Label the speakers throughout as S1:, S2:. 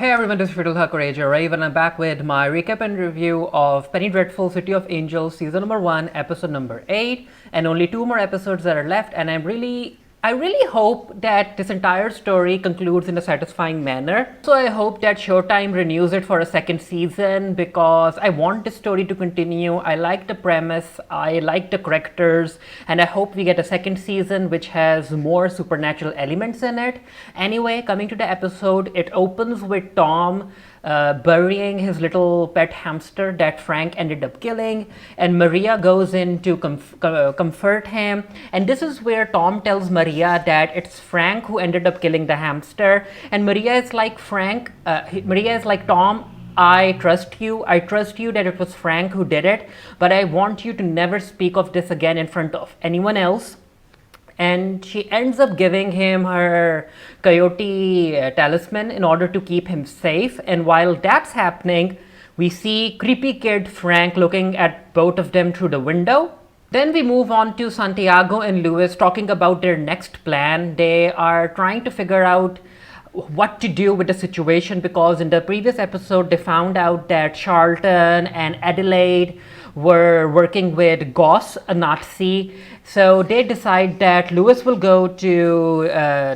S1: Hey everyone, this is Fiddle Courage, Rave, and I'm back with my recap and review of Penny Dreadful City of Angels, season number 1, episode number 8, and only 2 more episodes that are left, and I really hope that this entire story concludes in a satisfying manner. So I hope that Showtime renews it for a second season because I want this story to continue. I like the premise, I like the characters, and I hope we get a second season which has more supernatural elements in it. Anyway, coming to the episode, it opens with Tom burying his little pet hamster that Frank ended up killing, and Maria goes in to comfort him. And this is where Tom tells Maria that it's Frank who ended up killing the hamster, and Maria is like, Tom, I trust you. I trust you that it was Frank who did it, but I want you to never speak of this again in front of anyone else. And she ends up giving him her coyote talisman in order to keep him safe. And while that's happening, we see creepy kid Frank looking at both of them through the window. Then we move on to Santiago and Luis talking about their next plan. They are trying to figure out what to do with the situation because in the previous episode they found out that Charlton and Adelaide were working with Goss, a Nazi. So they decide that Lewis will go to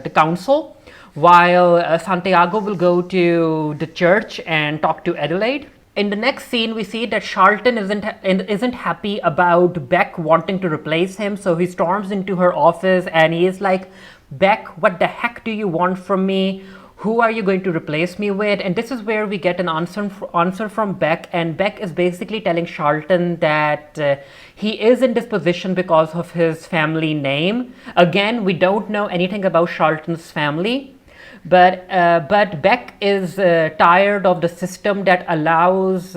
S1: the council while Santiago will go to the church and talk to Adelaide. In the next scene, we see that Charlton isn't happy about Beck wanting to replace him, so he storms into her office and he is like, Beck, what the heck do you want from me? Who are you going to replace me with? And this is where we get an answer from Beck, and Beck is basically telling Charlton that he is in this position because of his family name. Again, we don't know anything about Charlton's family, but Beck is tired of the system that allows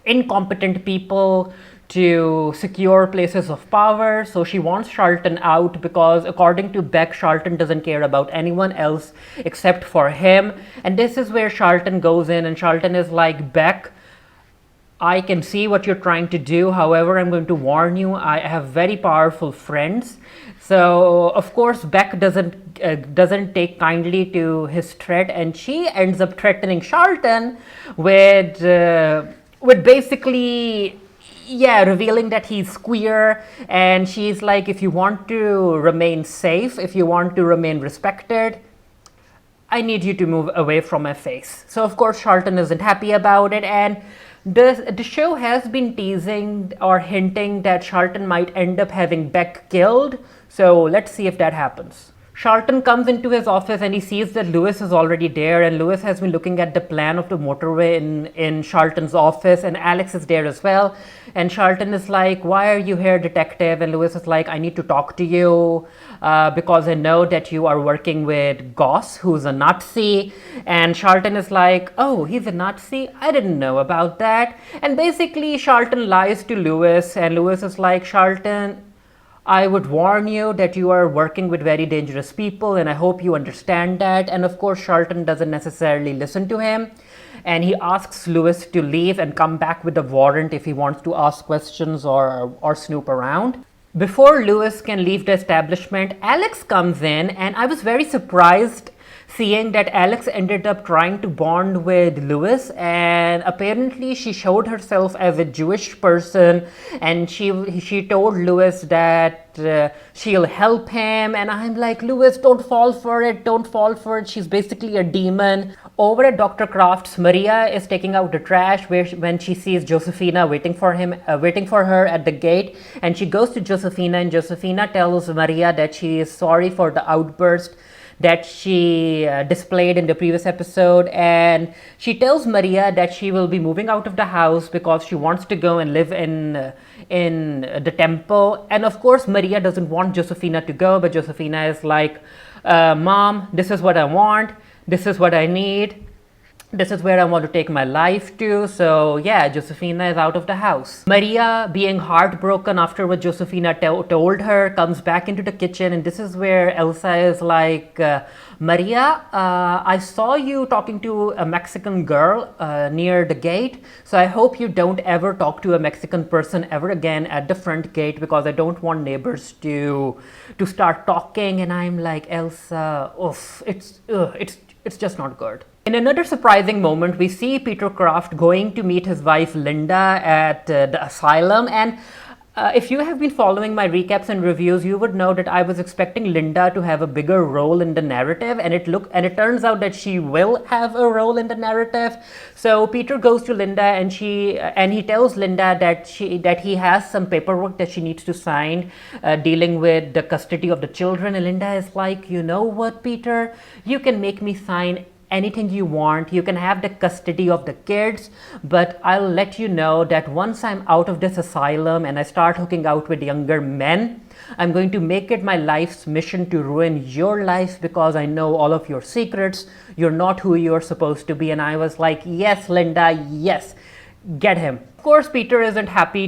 S1: incompetent people to secure places of power. So she wants Charlton out because according to Beck, Charlton doesn't care about anyone else except for him. And this is where Charlton goes in, and Charlton is like, Beck, I can see what you're trying to do. However, I'm going to warn you, I have very powerful friends. So of course Beck doesn't take kindly to his threat, and she ends up threatening Charlton with basically revealing that he's queer. And she's like, if you want to remain safe, if you want to remain respected, I need you to move away from my face. So of course Charlton isn't happy about it, and the show has been teasing or hinting that Charlton might end up having Beck killed. So let's see if that happens. Charlton comes into his office and he sees that Lewis is already there, and Lewis has been looking at the plan of the motorway in Charlton's office, and Alex is there as well. And Charlton is like, why are you here, detective? And Lewis is like, I need to talk to you because I know that you are working with Goss, who's a Nazi. And Charlton is like, oh, he's a Nazi? I didn't know about that. And basically Charlton lies to Lewis, and Lewis is like, Charlton, I would warn you that you are working with very dangerous people, and I hope you understand that. And of course Charlton doesn't necessarily listen to him, and he asks Lewis to leave and come back with a warrant if he wants to ask questions or snoop around. Before Lewis can leave the establishment, Alex comes in, and I was very surprised seeing that Alex ended up trying to bond with Lewis, and apparently she showed herself as a Jewish person, and she told Lewis that she'll help him. And I'm like, Lewis, don't fall for it, she's basically a demon. Over at Dr. Kraft's, Maria is taking out the trash when she sees Josefina waiting for her at the gate, and she goes to Josefina, and Josefina tells Maria that she is sorry for the outburst that she displayed in the previous episode, and she tells Maria that she will be moving out of the house because she wants to go and live in the temple. And of course Maria doesn't want Josefina to go, but Josefina is like, Mom, this is what I want, this is what I need, this is where I want to take my life to. So yeah, Josefina is out of the house. Maria, being heartbroken after what Josefina told her, comes back into the kitchen, and this is where Elsa is like, Maria, I saw you talking to a Mexican girl near the gate, so I hope you don't ever talk to a Mexican person ever again at the front gate, because I don't want neighbors to start talking. And I'm like, Elsa, oof, it's just not good. In another surprising moment, we see Peter Kraft going to meet his wife Linda at the asylum, and if you have been following my recaps and reviews, you would know that I was expecting Linda to have a bigger role in the narrative, and it turns out that she will have a role in the narrative. So Peter goes to Linda, and he tells Linda that he has some paperwork that she needs to sign, dealing with the custody of the children. And Linda is like, you know what, Peter, you can make me sign anything you want, you can have the custody of the kids, but I'll let you know that once I'm out of this asylum and I start hooking out with younger men, I'm going to make it my life's mission to ruin your life because I know all of your secrets. You're not who you're supposed to be. And I was like, yes, Linda, yes, get him. Of course, Peter isn't happy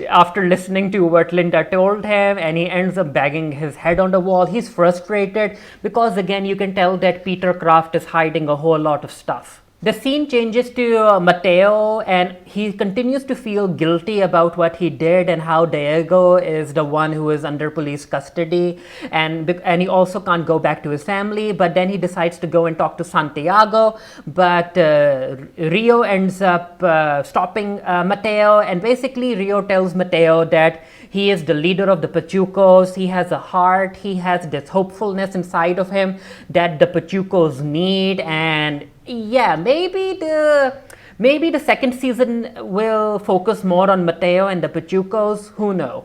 S1: after listening to what Linda told him, and he ends up banging his head on the wall. He's frustrated because, again, you can tell that Peter Kraft is hiding a whole lot of stuff. The scene changes to Mateo, and he continues to feel guilty about what he did and how Diego is the one who is under police custody, and he also can't go back to his family. But then he decides to go and talk to Santiago, but Rio ends up stopping Mateo, and basically Rio tells Mateo that he is the leader of the Pachucos. He has a heart, he has this hopefulness inside of him that the Pachucos need, and yeah, maybe the second season will focus more on Mateo and the Pachucos, who knows.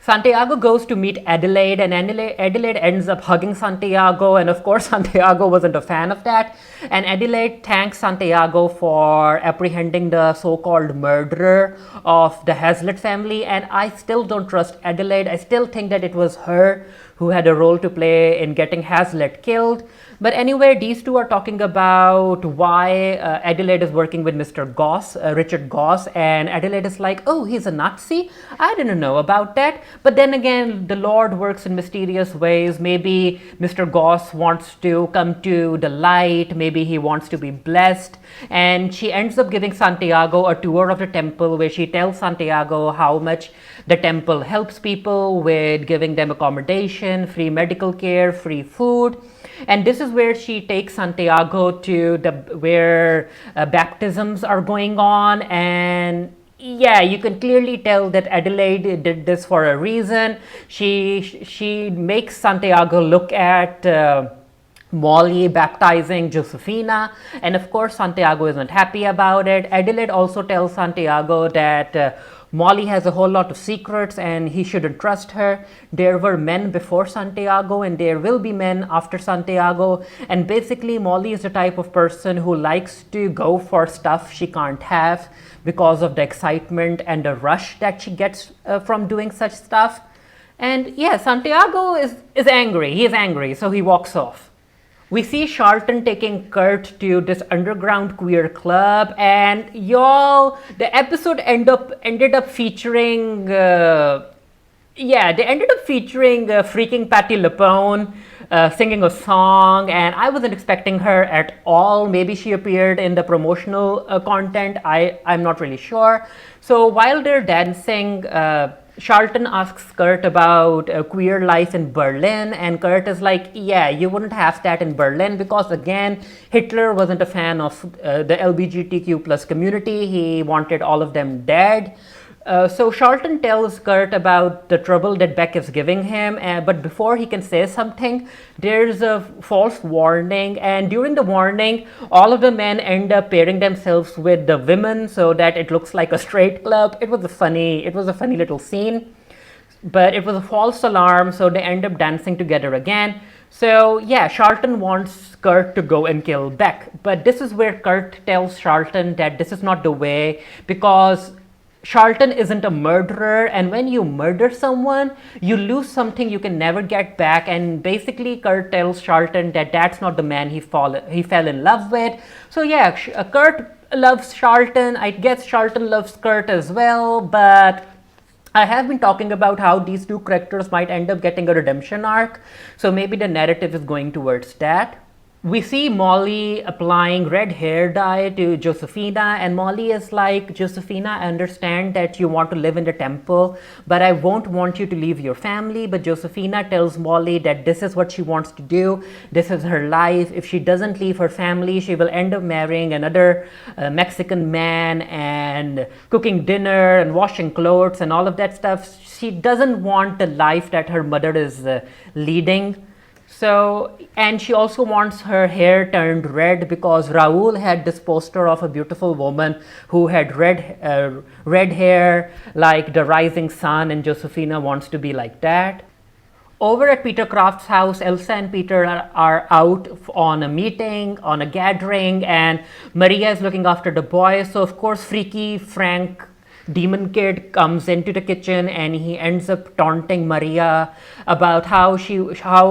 S1: Santiago goes to meet Adelaide, and Adelaide ends up hugging Santiago, and of course Santiago wasn't a fan of that, and Adelaide thanks Santiago for apprehending the so-called murderer of the Hazlitt family, and I still don't trust Adelaide. I still think that it was her who had a role to play in getting Hazlitt killed. But anyway, these two are talking about why Adelaide is working with Mr. Goss, Richard Goss, and Adelaide is like, oh, he's a Nazi? I didn't know about that. But then again, the Lord works in mysterious ways. Maybe Mr. Goss wants to come to the light. Maybe he wants to be blessed. And she ends up giving Santiago a tour of the temple where she tells Santiago how much the temple helps people with giving them accommodation, free medical care, free food. And this is where she takes Santiago to where baptisms are going on, and yeah, you can clearly tell that Adelaide did this for a reason. She makes Santiago look at Molly baptizing Josefina, and of course Santiago isn't happy about it. Adelaide also tells Santiago that Molly has a whole lot of secrets and he shouldn't trust her. There were men before Santiago and there will be men after Santiago, and basically Molly is the type of person who likes to go for stuff she can't have because of the excitement and the rush that she gets from doing such stuff. And yeah, Santiago is angry. He is angry, so he walks off. We see Charlton taking Kurt to this underground queer club, and y'all, the episode ended up featuring freaking Patti LuPone singing a song, and I wasn't expecting her at all. Maybe she appeared in the promotional content. I'm not really sure. So while they're dancing, Charlton asks Kurt about queer life in Berlin, and Kurt is like, yeah, you wouldn't have that in Berlin because, again, Hitler wasn't a fan of the LGBTQ plus community. He wanted all of them dead. So Charlton tells Kurt about the trouble that Beck is giving him, but before he can say something, there's a false warning, and during the warning, all of the men end up pairing themselves with the women so that it looks like a straight club. It was a funny little scene, but it was a false alarm, so they end up dancing together again. So yeah, Charlton wants Kurt to go and kill Beck, but this is where Kurt tells Charlton that this is not the way, because Charlton isn't a murderer, and when you murder someone, you lose something you can never get back. And basically, Kurt tells Charlton that that's not the man he fell in love with. So yeah, Kurt loves Charlton. I guess Charlton loves Kurt as well, but I have been talking about how these two characters might end up getting a redemption arc. So maybe the narrative is going towards that. we see Molly applying red hair dye to Josefina, and Molly is like, Josefina, I understand that you want to live in the temple, but I won't want you to leave your family. But Josefina tells Molly that this is what she wants to do, this is her life. If she doesn't leave her family, she will end up marrying another Mexican man and cooking dinner and washing clothes and all of that stuff. She doesn't want the life that her mother is leading. So, and she also wants her hair turned red because Raul had this poster of a beautiful woman who had red hair like the rising sun, and Josefina wants to be like that. Over at Peter Kraft's house, Elsa and Peter are out on a meeting, on a gathering, and Maria is looking after the boys. So, of course, freaky Frank demon kid comes into the kitchen and he ends up taunting Maria about how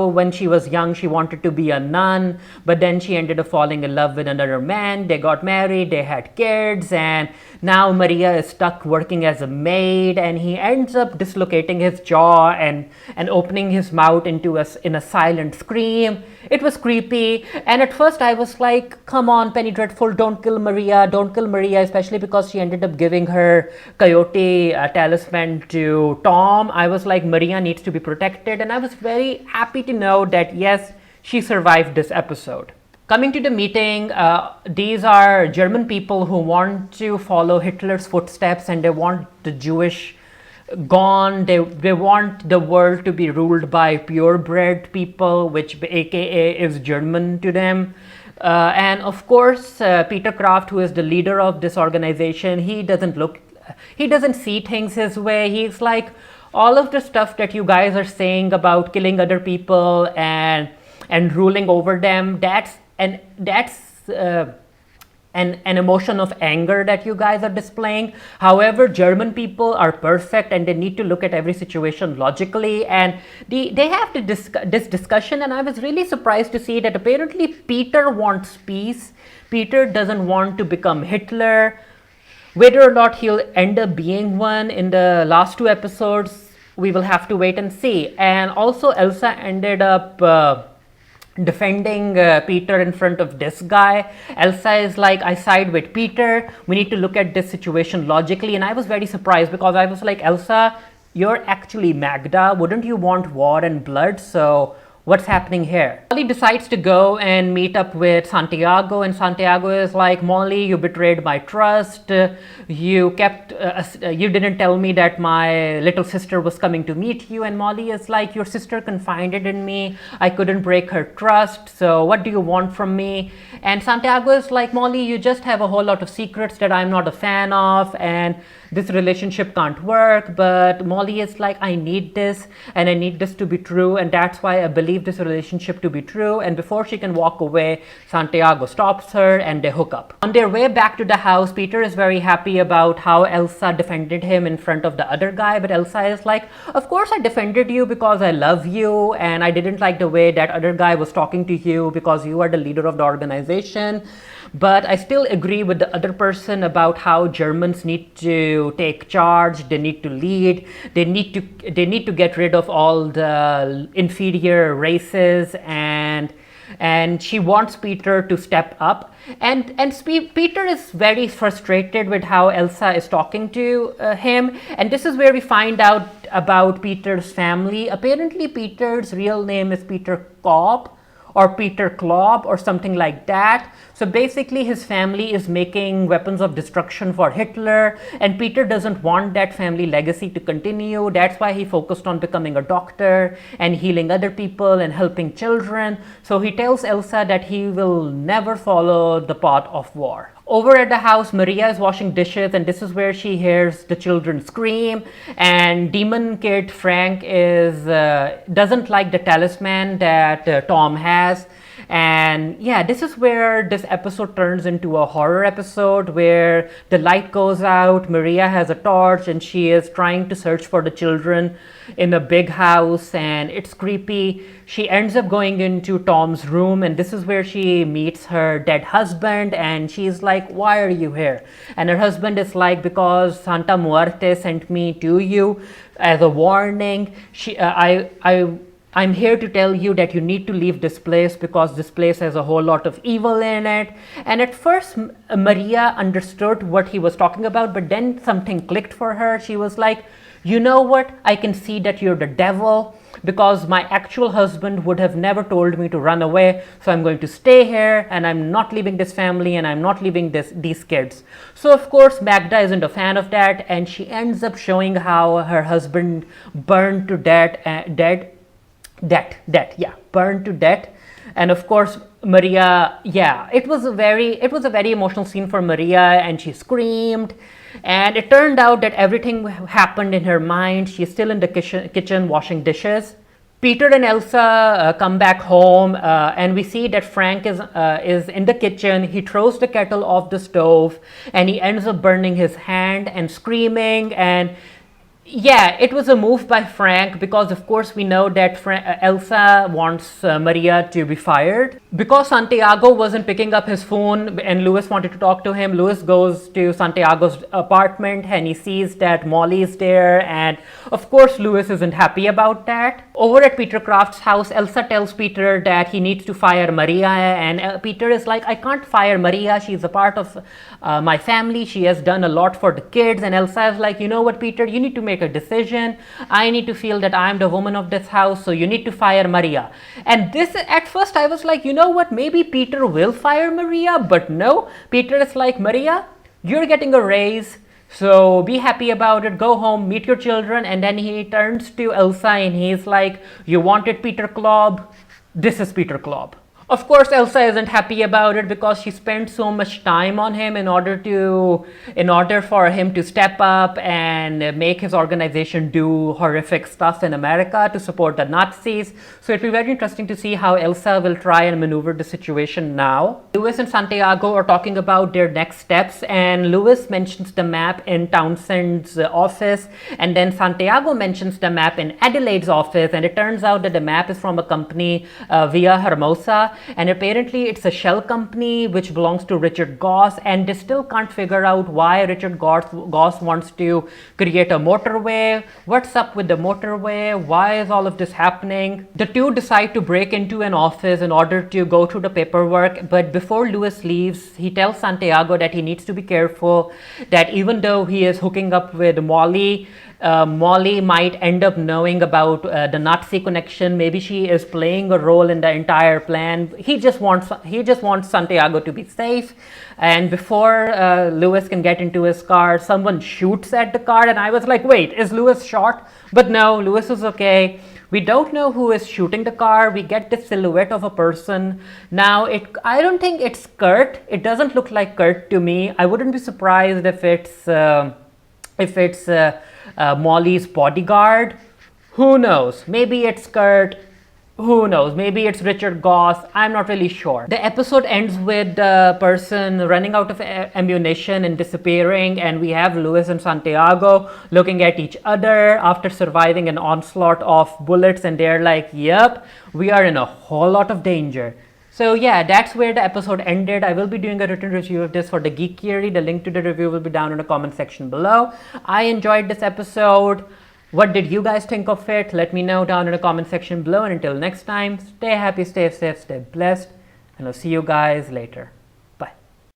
S1: when she was young she wanted to be a nun, but then she ended up falling in love with another man. They got married, they had kids, and now Maria is stuck working as a maid, and he ends up dislocating his jaw and opening his mouth in a silent scream. It was creepy, and at first I was like, come on, Penny Dreadful, don't kill Maria, especially because she ended up giving her coyote talisman to Tom. I was like, Maria needs to be protected, and I was very happy to know that yes, she survived this episode. Coming to the meeting, these are German people who want to follow Hitler's footsteps, and they want the Jewish gone. They want the world to be ruled by purebred people, which aka is German to them. And of course, Peter Kraft, who is the leader of this organization, he doesn't see things his way. He's like, all of the stuff that you guys are saying about killing other people and ruling over them, that's an emotion of anger that you guys are displaying. However, German people are perfect and they need to look at every situation logically, and they have this discussion, and I was really surprised to see that apparently Peter wants peace. Peter doesn't want to become Hitler. Whether or not he'll end up being one in the last two episodes, we will have to wait and see. And also Elsa ended up defending Peter in front of this guy. Elsa is like, I side with Peter, we need to look at this situation logically. And I was very surprised because I was like, Elsa, you're actually Magda, wouldn't you want war and blood? So what's happening here? Molly decides to go and meet up with Santiago, and Santiago is like, Molly, you betrayed my trust. You didn't tell me that my little sister was coming to meet you. And Molly is like, your sister confided in me. I couldn't break her trust. So what do you want from me? And Santiago is like, Molly, you just have a whole lot of secrets that I'm not a fan of, and this relationship can't work. But Molly is like, I need this, and I need this to be true, and that's why I believe this relationship to be true. And before she can walk away, Santiago stops her and they hook up. On their way back to the house, Peter is very happy about how Elsa defended him in front of the other guy, but Elsa is like, of course I defended you because I love you, and I didn't like the way that other guy was talking to you because you are the leader of the organization. But I still agree with the other person about how Germans need to take charge, they need to lead, they need to get rid of all the inferior races, and she wants Peter to step up. And Peter is very frustrated with how Elsa is talking to him, and this is where we find out about Peter's family. Apparently Peter's real name is Peter Kopp or Peter Klopp or something like that. So basically his family is making weapons of destruction for Hitler, and Peter doesn't want that family legacy to continue. That's why he focused on becoming a doctor and healing other people and helping children. So he tells Elsa that he will never follow the path of war. Over at the house, Maria is washing dishes, and this is where she hears the children scream, and demon kid Frank doesn't like the talisman that Tom has. And yeah, this is where this episode turns into a horror episode where the light goes out, Maria has a torch, and she is trying to search for the children in a big house, and it's creepy. She ends up going into Tom's room, and this is where she meets her dead husband, and she's like, why are you here? And her husband is like, because Santa Muerte sent me to you as a warning. I'm here to tell you that you need to leave this place because this place has a whole lot of evil in it. And at first, Maria understood what he was talking about, but then something clicked for her. She was like, you know what? I can see that you're the devil because my actual husband would have never told me to run away. So I'm going to stay here and I'm not leaving this family and I'm not leaving these kids. So of course, Magda isn't a fan of that, and she ends up showing how her husband burned to burned to death. And of course, Maria, it was a very emotional scene for Maria, and she screamed. And it turned out that everything happened in her mind. She's still in the kitchen washing dishes. Peter and Elsa come back home, and we see that Frank is in the kitchen. He throws the kettle off the stove, and he ends up burning his hand and screaming. And it was a move by Frank because, of course, we know that Elsa wants Maria to be fired. Because Santiago wasn't picking up his phone and Luis wanted to talk to him, Luis goes to Santiago's apartment and he sees that Molly is there, and of course, Luis isn't happy about that. Over at Peter Kraft's house, Elsa tells Peter that he needs to fire Maria, and Peter is like, I can't fire Maria. She's a part of my family. She has done a lot for the kids. And Elsa is like, you know what, Peter, you need to make a decision. I need to feel that I'm the woman of this house, so you need to fire Maria. And this, at first I was like, you know what, maybe Peter will fire Maria, but no, Peter is like, Maria, you're getting a raise, so be happy about it, go home, meet your children. And then he turns to Elsa and he's like, you wanted Peter Klob, this is Peter Klob. Of course, Elsa isn't happy about it because she spent so much time on him in order for him to step up and make his organization do horrific stuff in America to support the Nazis. So it'll be very interesting to see how Elsa will try and maneuver the situation now. Luis and Santiago are talking about their next steps, and Luis mentions the map in Townsend's office, and then Santiago mentions the map in Adelaide's office, and it turns out that the map is from a company Via Hermosa. And apparently it's a shell company which belongs to Richard Goss, and they still can't figure out why Richard Goss wants to create a motorway. What's up with the motorway? Why is all of this happening? The two decide to break into an office in order to go through the paperwork, but before Luis leaves, he tells Santiago that he needs to be careful, that even though he is hooking up with Molly might end up knowing about the Nazi connection. Maybe she is playing a role in the entire plan. He just wants Santiago to be safe. And before Luis can get into his car, someone shoots at the car, and I was like, wait, is Luis shot? But no, Luis is okay. We don't know who is shooting the car. We get the silhouette of a person. Now, I don't think it's Kurt. It doesn't look like Kurt to me. I wouldn't be surprised if it's Molly's bodyguard. Who knows? Maybe it's Kurt. Who knows? Maybe it's Richard Goss. I'm not really sure. The episode ends with the person running out of ammunition and disappearing, and we have Luis and Santiago looking at each other after surviving an onslaught of bullets, and they're like, yep, we are in a whole lot of danger. So yeah, that's where the episode ended. I will be doing a written review of this for the Geek Theory. The link to the review will be down in the comment section below. I enjoyed this episode. What did you guys think of it? Let me know down in the comment section below. And until next time, stay happy, stay safe, stay blessed. And I'll see you guys later.